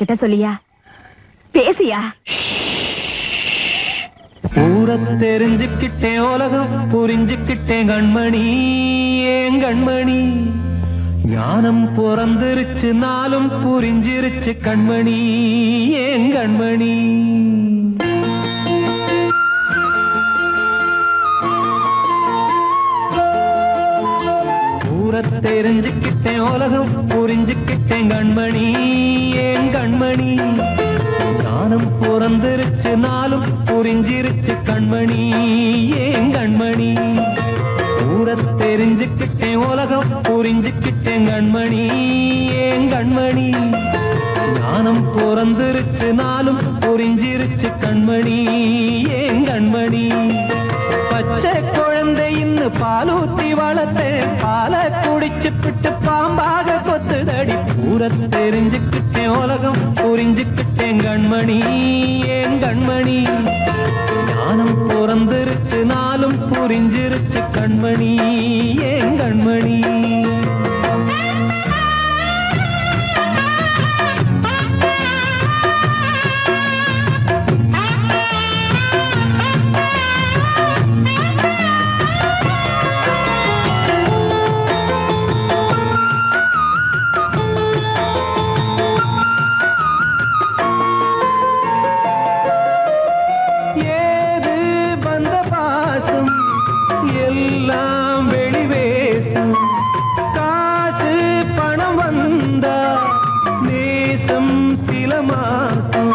கிட்ட சொல்லியா பேசியா? ஊர தெரிஞ்சுக்கிட்டேன், உலகம் புரிஞ்சுக்கிட்டேன் கண்மணி, ஏன் கண்மணி. ஞானம் பிறந்திருச்சு, நாளும் புரிஞ்சிருச்சு கண்மணி, ஏன் கண்மணி. ஊர தெரிஞ்சுக்கிட்டேன், உலகம் புரிஞ்சுக்கிட்டேன் கண்மணி, ஏன் கண்மணி. ஞானம் பிறந்திருச்சு, நாளும் புரிஞ்சிருச்சு கண்மணி, ஏன் கண்மணி. ஊர தெரிஞ்சுக்கிட்டேன், உலகம் புரிஞ்சுக்கிட்டேன் கண்மணி, ஏன் கண்மணி. ஞானம் பிறந்திருச்சு, நாளும் புரிஞ்சிருச்சு கண்மணி, ஏன் கண்மணி. பச்சை குழந்தை இன்னும் பாலூத்தி வளர்த்தேன், பாலை குடிச்சு பிட்டு பாம்பாக கொத்துதடி. ஊர தெரிஞ்சுக்கிட்டேன், உலகம் புரிஞ்சுக்கிட்டேன் கண்மணி, ஏன் கண்மணி. ஞானம் பிறந்திருச்சு, நாளும் புரிஞ்சிருச்சு கண்மணி, ஏன் கண்மணி. எல்லாம் வெளிவேசம், காசு பணம் வந்தா நேசம் சில மாசம்.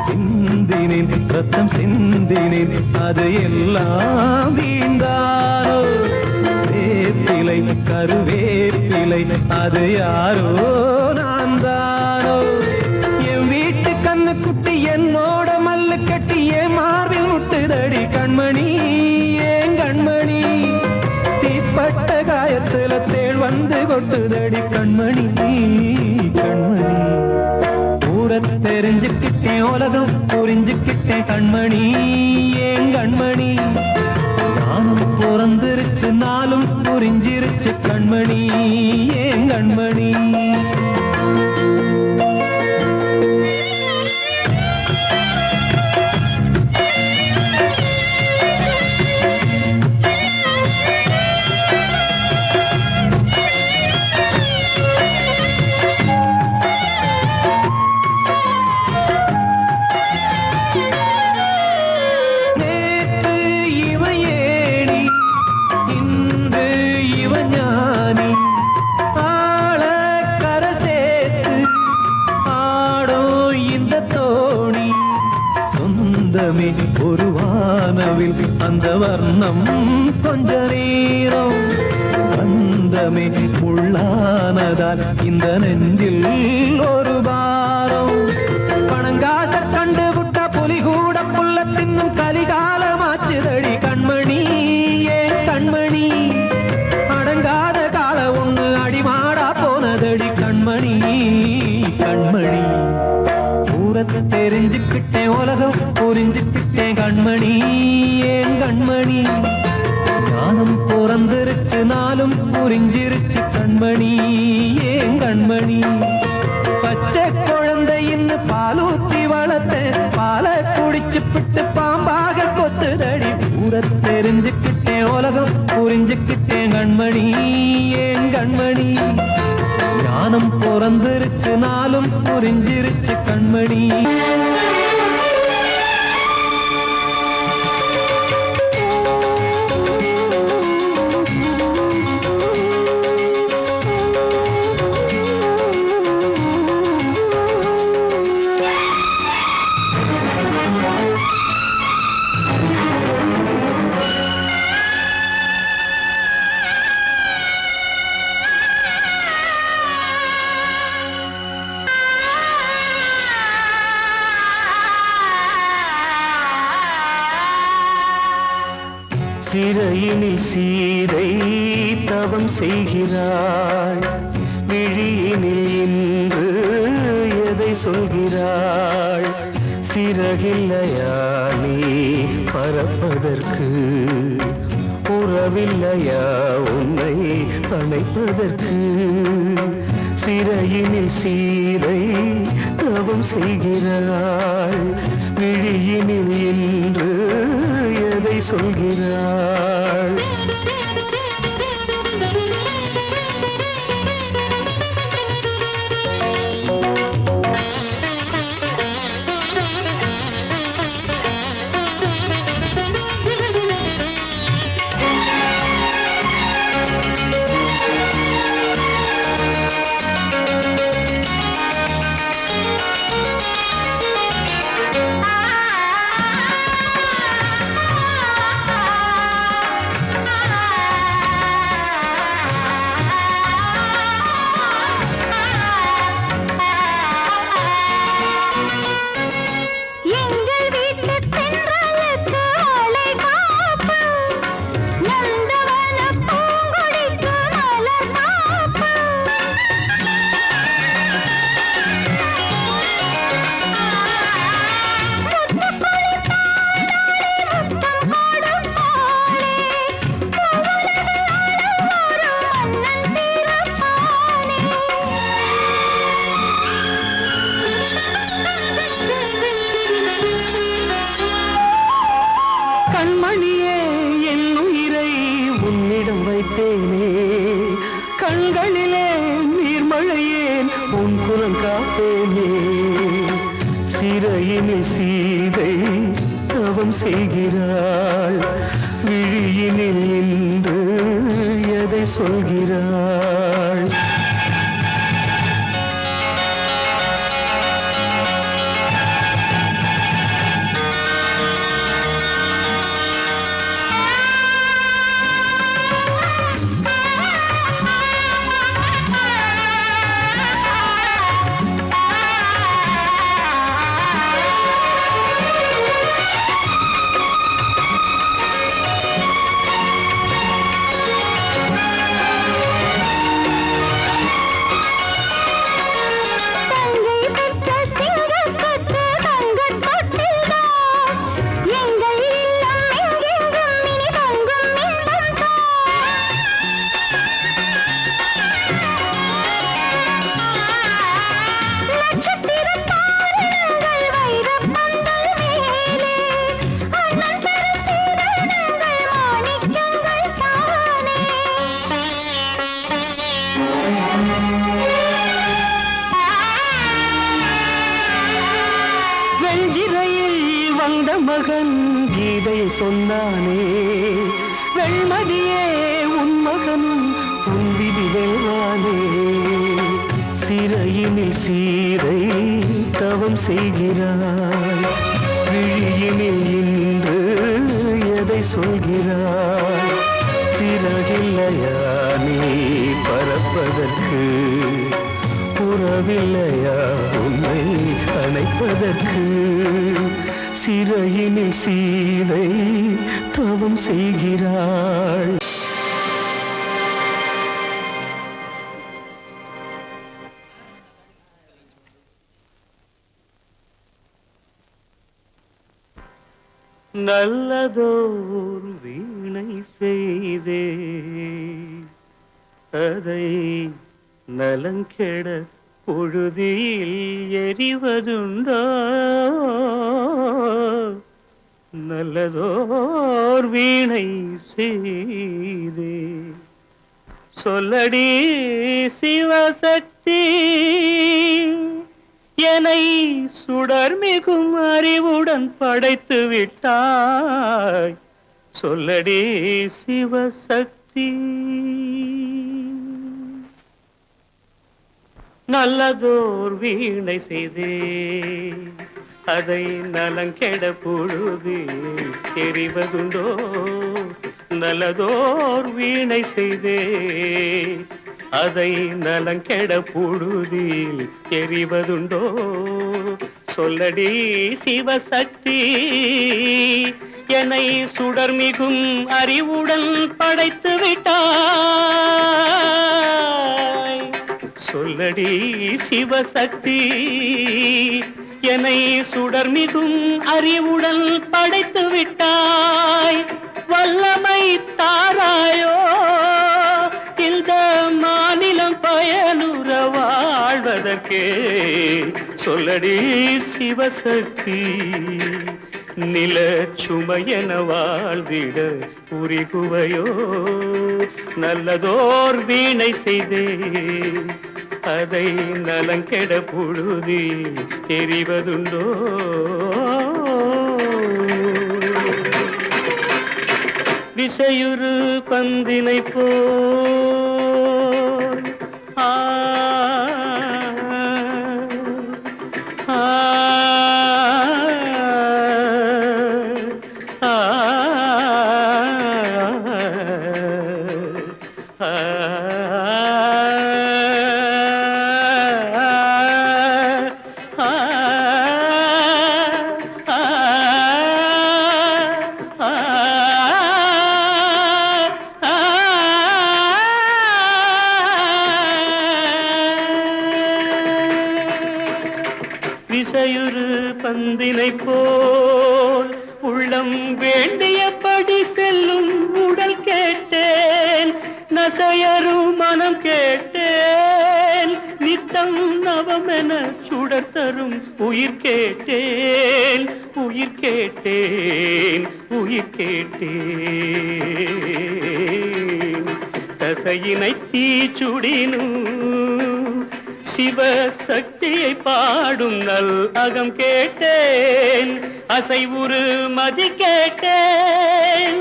சிந்தினேன் ரத்தம் சிந்தினேன், அது எல்லாம் வீண்டாரோ. வேப்பிலை கருவேப்பிலை, அது யாரோ நான் தானோ. என் வீட்டு கண்ணு குட்டி என்னோட மல்லு கட்டி என் மார்பில் முட்டுதடி கண்மணி, கண்மணி. தீப்பட்ட காயத்துல தேள் வந்து கொட்டுதடி கண்மணி, கண்மணி. ஊர தெரிஞ்சுக்கிட்டேன், உலகம் புரிஞ்சுக்கிட்டேன் கண்மணி, ஏன் கண்மணி. நானும் பிறந்திருச்சு, நாளும் புரிஞ்சிருச்சு கண்மணி, ஏன் கண்மணி. ஒரு வானவில் அந்த வர்ணம் கொஞ்ச நேரம் வந்தமே உள்ளானதால் இந்த நெஞ்சில் ஒரு பாரம். பணங்காச கண்டு விட்ட புலி கூட புல்ல தின்னும் கலிகாலமாச்சுதடி கண்மணி, ஏன் கண்மணி. அடங்காத கால ஒண்ணு அடிமாடா போனதடி கண்மணி, கண்மணி. ஊரத்தை தெரிஞ்சுக்கிட்டேன், உலகம் புரிஞ்சுக்கிட்டேன் கண்மணி, ஏன் கண்மணி. ஞானம் பிறந்திருச்சு, நாளும் புரிஞ்சிருச்சு கண்மணி, ஏன் கண்மணி. பச்சை குழந்தை இன்னும் பாலூத்தி வளர்த்தேன், பாலை குடிச்சு பிட்டு பாம்பாக கொத்துதடி. ஊர தெரிஞ்சுக்கிட்டேன், உலகம் புரிஞ்சுக்கிட்டேன் கண்மணி, ஏன் கண்மணி. ஞானம் பிறந்திருச்சு, நாளும் புரிஞ்சிருச்சு கண்மணி. சிறையினில் சீதை தவம் செய்கிறாள், விழியினில் இன்று எதை சொல்கிறாள். சிறகில்லையா நீ பறப்பதற்கு, உறவில்லையா உன்னை அணைப்பதற்கு. சிறையினில் சீதை தவம் தவம் செய்கிறாள் விழியினில் இன்று எதை சொல்கிறாள் கண்மணியே என் உயிரை உன்னிடம் வைத்தேனே கண்களிலே நீர்மழையேன் உன் குரல் காப்பேனே சிறையினில் சீதை தவம் செய்கிறாள் விழியினில் இன்று எதை சொல்கிறாள் வந்த மகன் கீதை சொன்னானே வெண்மதியே உன் மகனும் உன் விதி வெல்வானே சிறையினில் சீதை தவம் செய்கிறாள் விழியினில் இன்று எதை சொல்கிறாள் சிறகில்லையா நீ பறப்பதற்கு புறவில்லையா உன்னை அணைப்பதற்கு சிறையினில் சீதை தவம் செய்கிறாள் நல்லதோர் வீணை செய்தே அதை நலங்கெட பொழுதில் எரிவதுண்டோ நல்லதோர் வீணை செய்தே சொல்லடி சிவசக்தி என்னை சுடர் மிகும் அறிவுடன் படைத்து விட்டாய் சொல்லடி சிவசக்தி நல்லதோர் வீணை செய்தே அதை நலங்கெட பொழுது எரிவதுண்டோ நல்லதோர் வீணை செய்தே அதை நலங்கெட பொழுதில் எரிவதுண்டோ சொல்லடி சிவசக்தி என்னை சுடர் மிகும் அறிவுடன் படைத்து விட்டாய் சொல்லடி சிவசக்தி என்னை சுடர் மிகும் அறிவுடன் படைத்து விட்டாய் வல்லமை தாராயோ இந்த மாநிலம் பயனுற வாழ்வதற்கே சொல்லடி சிவசக்தி நில சுமையென வாழ்ந்திட புரிகுவையோ நல்லதோர் வீணை செய்தே அதை நலங்கெட புழுதி தெரிவதுண்டோ விசையுறு பந்தினை போல் விசையுறு பந்தினை போல் உள்ளம் வேண்டியபடி செல்லும் உடல் கேட்டேன் நசையரும் மனம் கேட்டேன் நித்தம் நவமென சுடர் தரும் உயிர் கேட்டேன் உயிர் கேட்டேன் உயிர் கேட்டேன் தசையினை தீச்சுடினும் சிவசக்தியை பாடும் நல் அகம் கேட்டேன் அசைவுறு மதி கேட்டேன்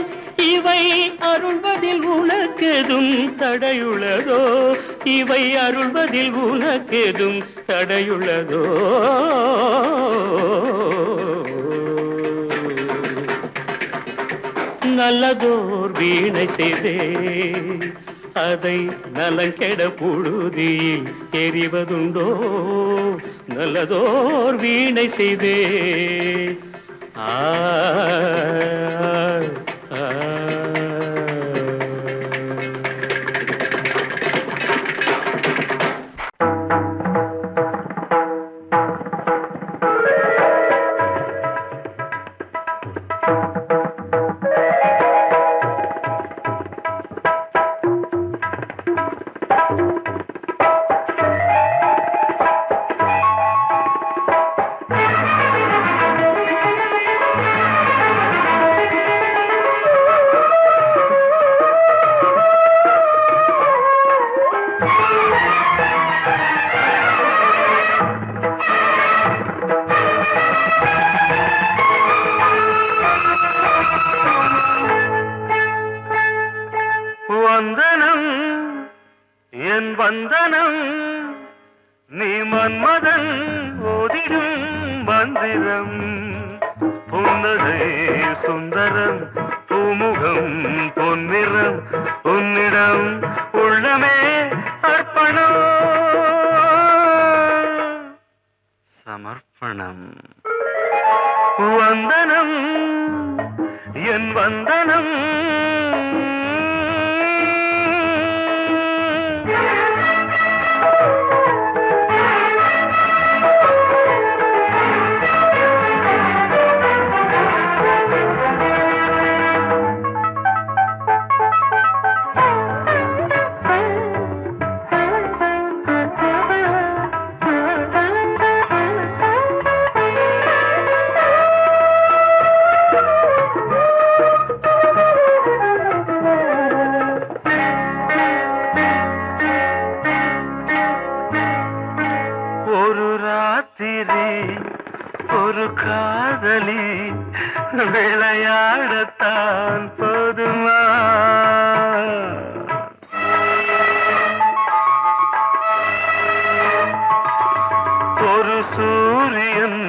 இவை அருள்வதில் உனக்கெதும் தடையுள்ளதோ இவை அருள்வதில் உனக்கெதும் தடையுள்ளதோ நல்லதோர் வீணை செய்தே அதை நலங்கெட புழுதியில் எறிவதுண்டோ நல்லதோர் வீணை செய்தே ஆ வந்தனம் என் வந்தனம் நீ மன்மதன் ஓதிடும் மந்திரம் புன்னகை சுந்தரம் பூமுகம் பொன்னிறம் உன்னிடம் உள்ளமே அர்ப்பணம் சமர்ப்பணம் வந்தனம் என் வந்தனம் ஒரு காதலி விளையாடத்தான் போதுமா ஒரு சூரியன்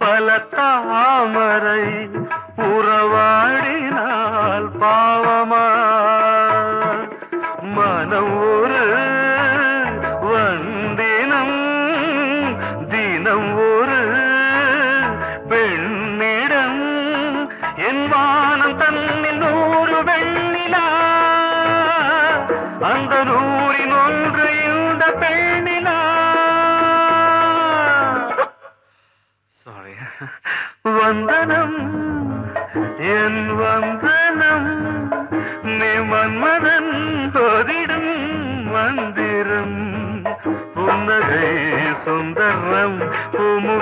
பல தாமரை உறவாடினால் பாவமா மனம் ஒரு வந்தினம் தினம் ஒரு பெண்ணிடம் என் வானம் தன்னில் 100 வெண்ணிலா அந்த 100இன் ஒன்று இந்த பெண்ணிலா சாரி வந்தனம் என் வந்தனம் நீ மன்மதன் ஓதிடும் மந்திரம் புன்னகை சுந்தரம்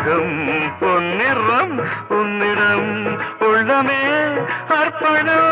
பூமுகம் பொன்னிறம் உன்னிடம் உள்ளமே அர்ப்பணம்.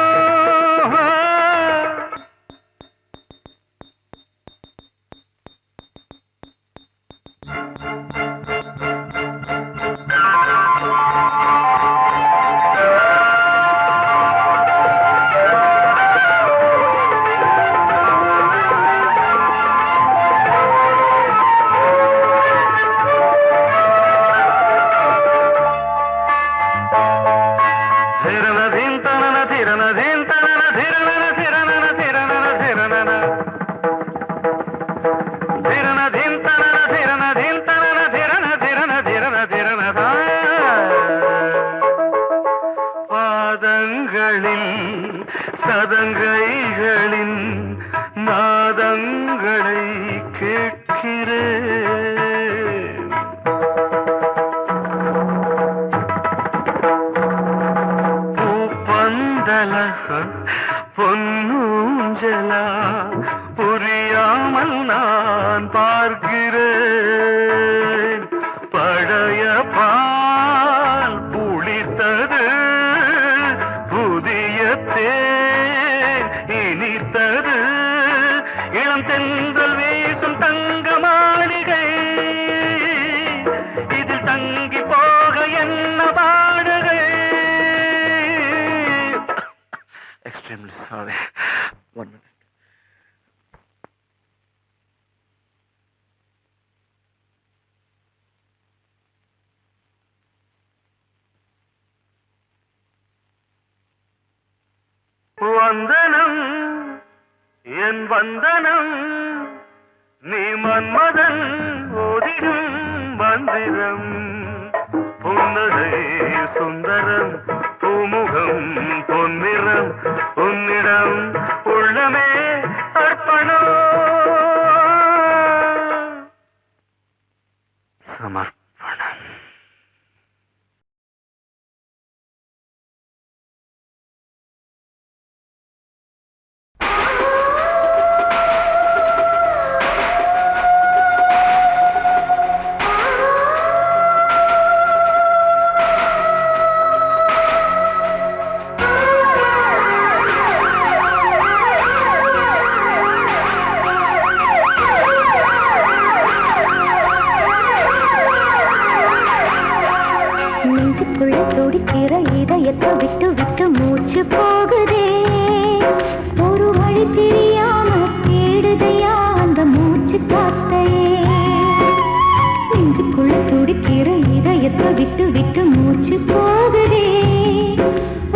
சதங்கைகளின் நாதங்களை கேட்கிறேன். பூப்பந்தல பொன்னூஞ்சலா புரியாமல் நான் பார்க்கிறேன். பழைய பால் புளித்தது, புதிய தேன் இனித்தது, இளம் தென்றல் வீசும் தங்க மாளிகை, இதில் தங்கி போக என்ன பாடுகை. Extremely sorry. 1 minute. வந்தனம் என் வந்தனம், நீ மன்மதன் ஓதிடும் மந்திரம். புன்னகை சுந்தரம், பூமுகம் பொன்னிறம், உன்னிடம் உள்ளமே அர்ப்பணம். சமர்ப்பணம். நெஞ்சுக்குள்ள துடிக்கிற இதயத்தை விட்டு விட்டு மூச்சு போகுதே. ஒரு வழி தெரியாம தேடுதையா அந்த மூச்சு காத்தையே. நெஞ்சுக்குள்ள துடிக்கிற இதயத்தை விட்டு விட்டு மூச்சு போகுதே.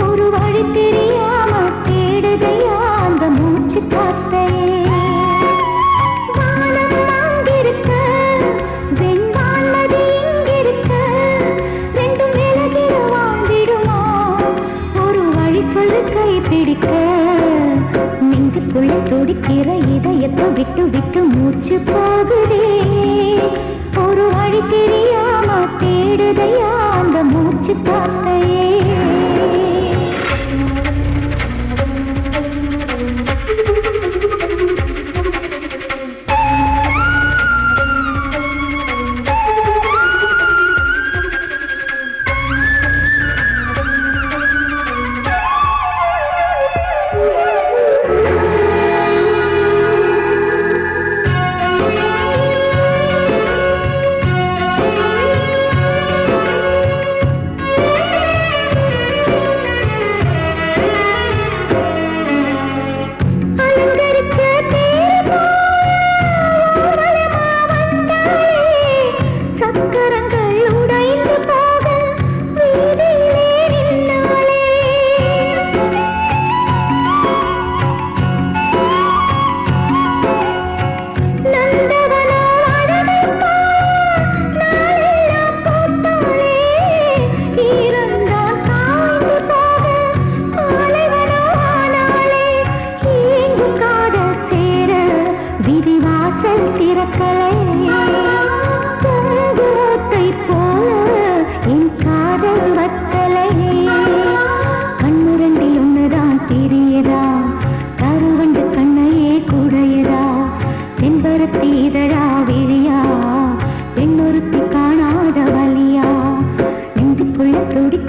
ஒரு வழி தெரியாம தேடுதையா அந்த மூச்சு காத்தையே. நெஞ்சுக்குள்ள துடிக்கிற இதயத்தை விட்டு விட்டு மூச்சு போகுதே. ஒரு வழி தெரியாம தேடுதையா அந்த மூச்சு காத்தையே.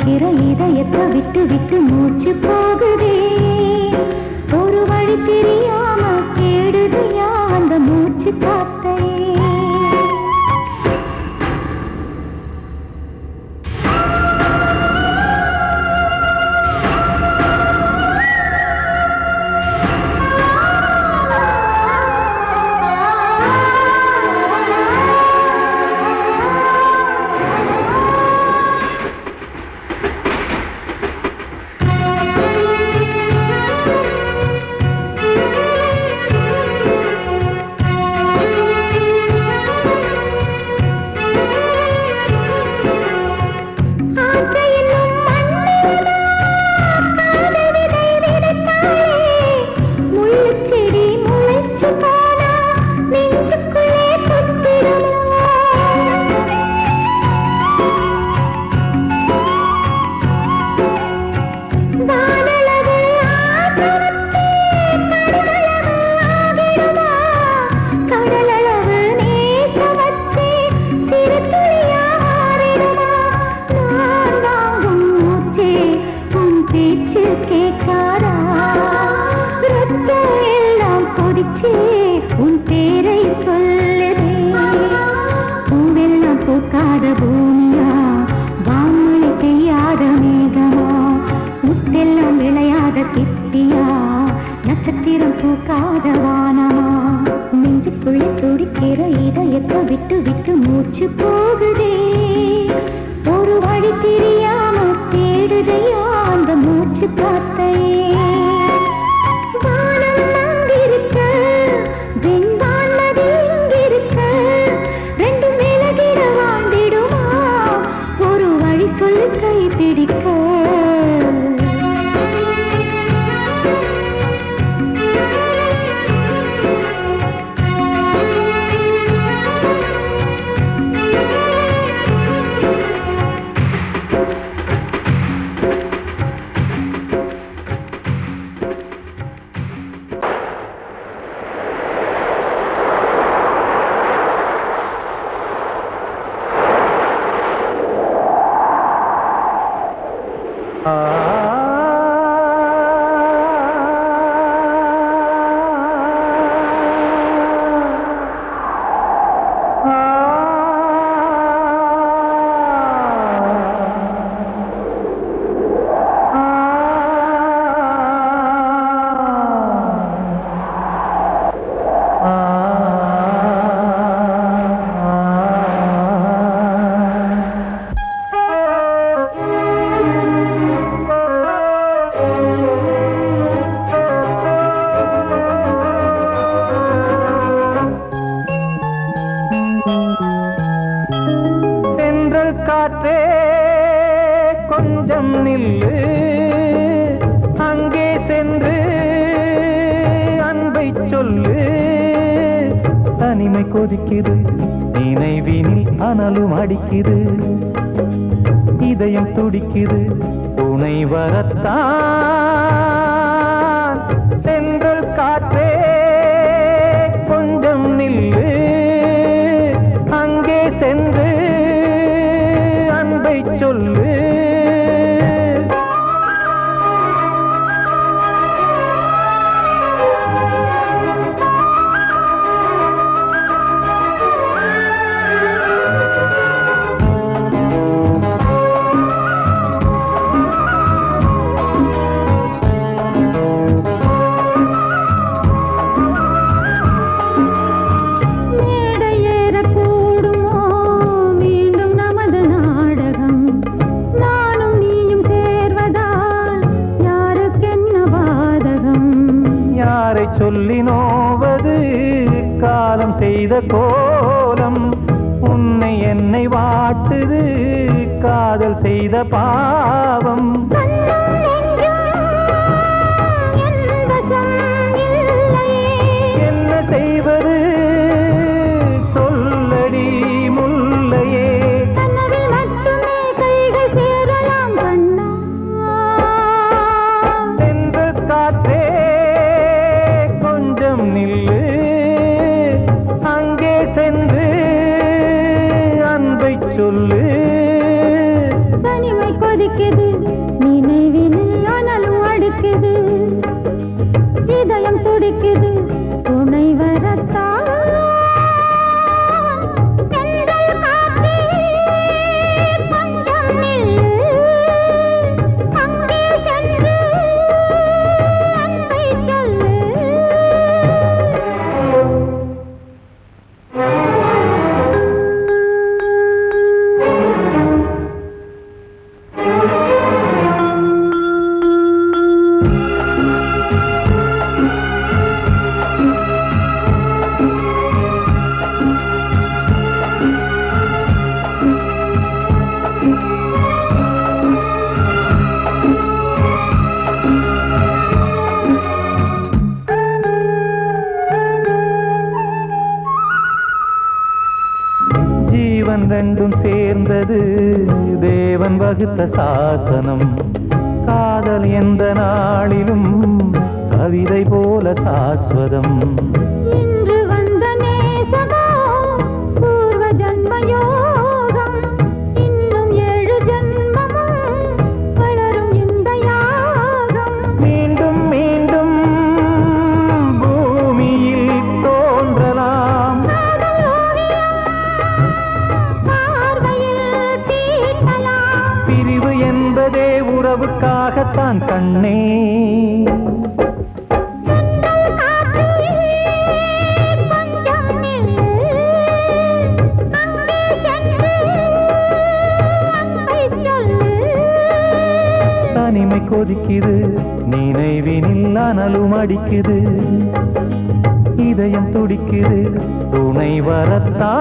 துடிக்கிற இதயத்தை விட்டு விட்டு மூச்சு போகுதே ஒரு வழி தெரியாம தேடுதையா அந்த மூச்சு காத்தையே உன் பேரை சொல்லுதே பூவெல்லாம் பூக்காத பூமியா வான்மழை பெய்யாத மேகமா முத்தெல்லாம் விளையாத சித்தியா நட்சத்திரம் பூக்காத வானமா நெஞ்சுக்குள்ளே துடிக்கிற இதயத்தை விட்டு விட்டு மூச்சு போகுதே ஒரு வழி தெரியாம தேடுதையா அந்த மூச்சு காத்தையே காற்றே கொஞ்சம் நில்லு அங்கே சென்று அன்பை சொல்லு தனிமை கொதிக்குது நினைவினில் அனலும் அடிக்குது இதயம் துடிக்குது துணை வரத்தான் சென்றல் காற்றே கொஞ்சம் நில்லு அங்கே சென்று சொல்லு சொல்லி நோவது காலம் செய்த கோலம் உன்னை என்னை வாட்டுது காதல் செய்த பாவம் என்ன செய்வது சொல்லடி முல்லையே சென்றல் காற்றே நில்லு அங்கே சென்று அன்பை சொல்லு தனிமை கொதிக்குது நினைவினில் அனலும் அடிக்குது இதயம் துடிக்குது துணை வரத்தான் ஜீவன் ரெண்டும் சேர்ந்தது தேவன் வகுத்த சாசனம் காதல் எந்த நாளிலும் கவிதை போல சாஸ்வதம் இன்று வந்த நேசமோ பூர்வ ஜன்மயோகம் இன்னும் 7 ஜன்மமும் வளரும் இந்த யாகம் மீண்டும் மீண்டும் பூமியில் தோன்றலாம் பிரிவு என்பதே உறவுக்காகத்தான் கண்ணே தனிமை கொதிக்குது நினைவினில் அனலும் அடிக்குது இதயம் துடிக்குது துணை வரத்தான்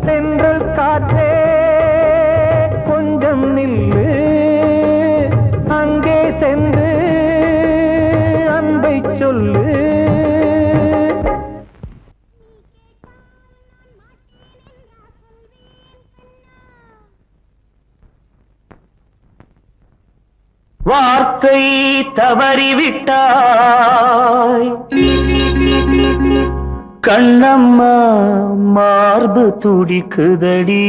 சென்றல் காற்றே கொஞ்சம் நில்லு அங்கே சென்று அன்பை சொல்லு வார்த்தை தவறிவிட்டாய் கண்ணம்மா மார்பு துடிக்குதடி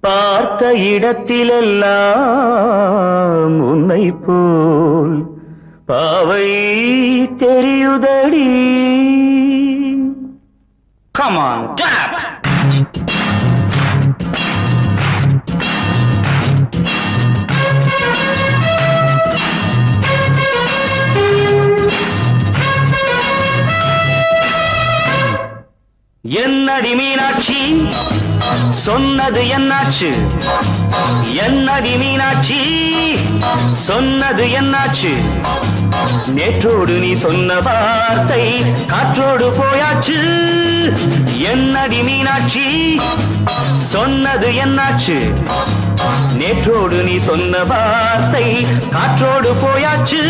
பார்த்த இடத்திலெல்லாம் உன்னை போல் பாவை தெரியுதடி Come on, tap! என்னடி மீனாட்சி சொன்னது என்னாச்சு என்னடி மீனாட்சி சொன்னது என்னாச்சு நேற்றோடு நீ சொன்ன வார்த்தை காற்றோடு போயாச்சு என்னடி மீனாட்சி சொன்னது என்னாச்சு நேற்றோடு நீ சொன்ன வார்த்தை காற்றோடு போயாச்சு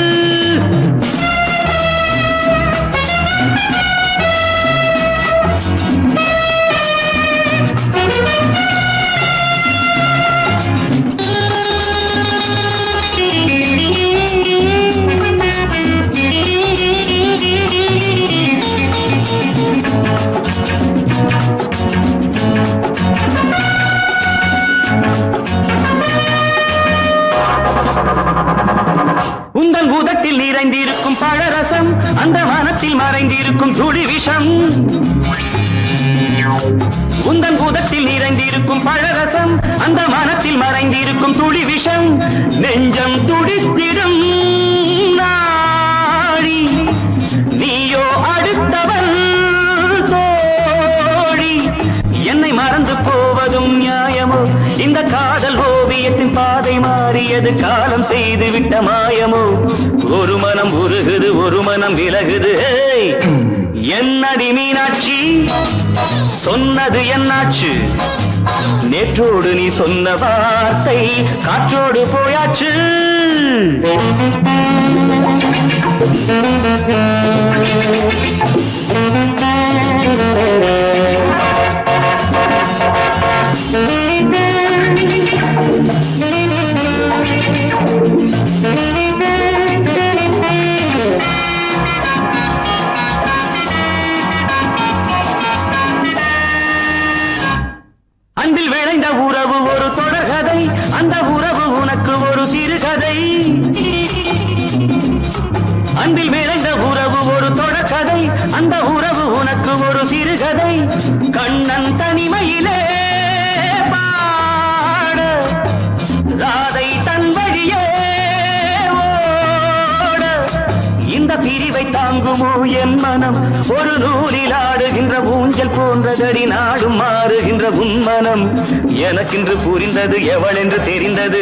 உந்தன் உதட்டில் நிறைந்திருக்கும் பழரசம் அந்த வானத்தில் மறைந்திருக்கும் துளி விஷம் உந்தன் உதட்டில் நிறைந்திருக்கும் பழரசம் அந்த வானத்தில் மறைந்திருக்கும் துளி விஷம் நெஞ்சம் துடித்திடும் நாடி நீயோ அடுத்தவன் தோழி என்னை மறந்து போவதும் நியாயமோ இந்த காதல் ஓவியத்தின் பாதை மாறியது காலம் செய்து விட்ட மாயமோ ஒரு மனம் உருகுது ஒரு மனம் விலகுது என்னடி மீனாட்சி சொன்னது என்னாச்சு நேற்றோடு நீ சொன்ன வார்த்தை காற்றோடு போயாச்சு அன்பில் விளைந்த உறவு ஒரு தொடர்கதை, அந்த உறவு உனக்கு ஒரு சிறுகதை. அன்பில் விளைந்த உறவு ஒரு தொடர்கதை, அந்த உறவு உனக்கு ஒரு சிறுகதை. கண்ணன் தனிமையிலே பாட, ராதை தன் வழியே ஓட. இந்த பிரிவை தாங்குமோ என் மனம்? ஒரு நூலில் ஆடுகின்ற ஊஞ்சல் போன்றதடி நாடும் மாறுகின்ற உன்மனம். எனக்கென்று புரிந்தது எவள் என்று தெரிந்தது.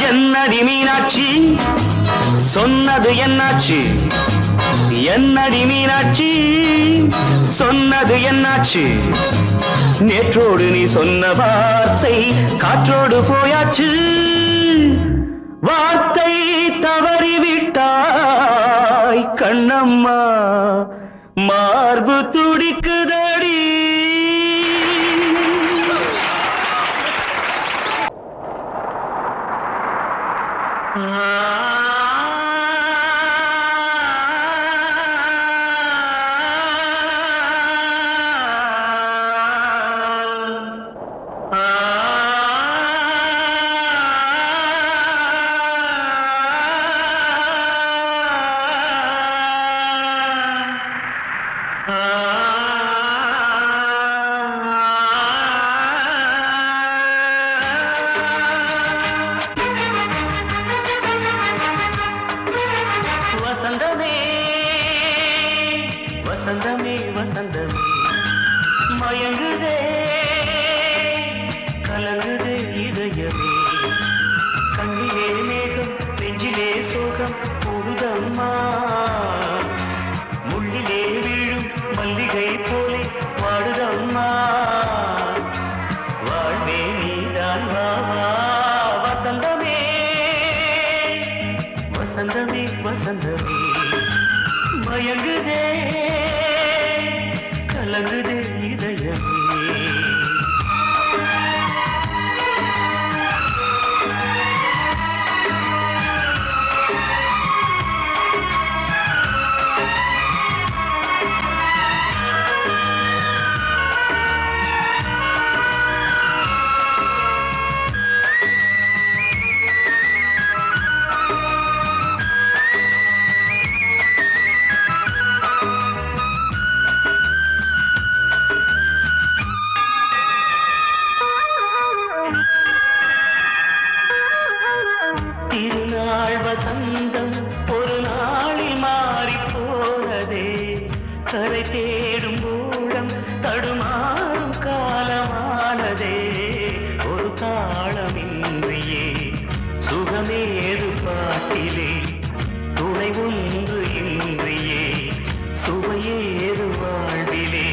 என்னடி மீனாட்சி சொன்னது என்னாச்சு? என்னடி மீனாட்சி சொன்னது என்னாச்சு? நேற்றோடு நீ சொன்ன வார்த்தை காற்றோடு போயாச்சு. வார்த்தை தவறிவிட்டாய் கண்ணம்மா, மார்பு துடிக்குதடி. வசந்தமே வசந்தமே வசந்தமே மயங்குதே கலங்குதே இதயமே. கண்ணிலே மேகம் நெஞ்சிலே சோகம் கூடுதம்மா. முள்ளிலே வீழும் மல்லிகை போலே வாடுதம்மா. வாழ்வே நீதான் வாவா. வசந்தமே வசந்தமே வசந்தமே மயங்குதே கலங்குதே இதயமே. திருநாள் வசந்தம் ஒரு நாளில் மாறி போனதே. கரை தேடும் ஊழம் தடுமாறும் காலமானதே. ஒரு தாளமின்றியே சுகமேது பாட்டிலே. துணை ஒன்று இன்றியே சுவையேது வாழ்விலே.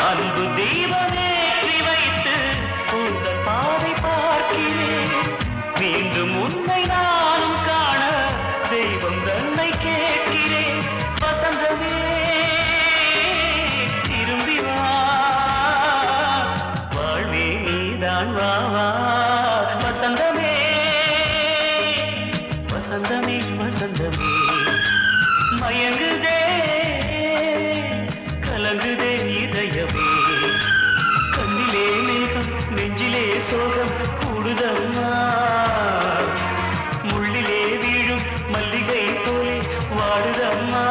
அன்பு தீபமேற்றி வைத்து உங்கள் பாதை பார்க்கிறேன். மீண்டும் உன்னை நானும் காண தெய்வம் தன்னை கேட்கிறேன். வசந்தமே திரும்பி வா, வாழ்வே நீதான் வா வா. வசந்தமே வசந்தமே வசந்தமே மயங்குதே கலங்குதே இதயமே. கண்ணிலே மேகம் நெஞ்சிலே சோகம் கூடுதம்மா. முள்ளிலே வீழும் மல்லிகை போலே வாடுதம்மா.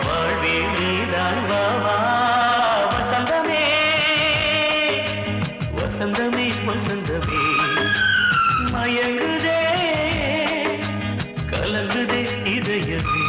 வாழ்வே நீதான் வா வா. வசந்தமே வசந்தமே வசந்தமே மயங்குதே கலங்குதே இதயமே.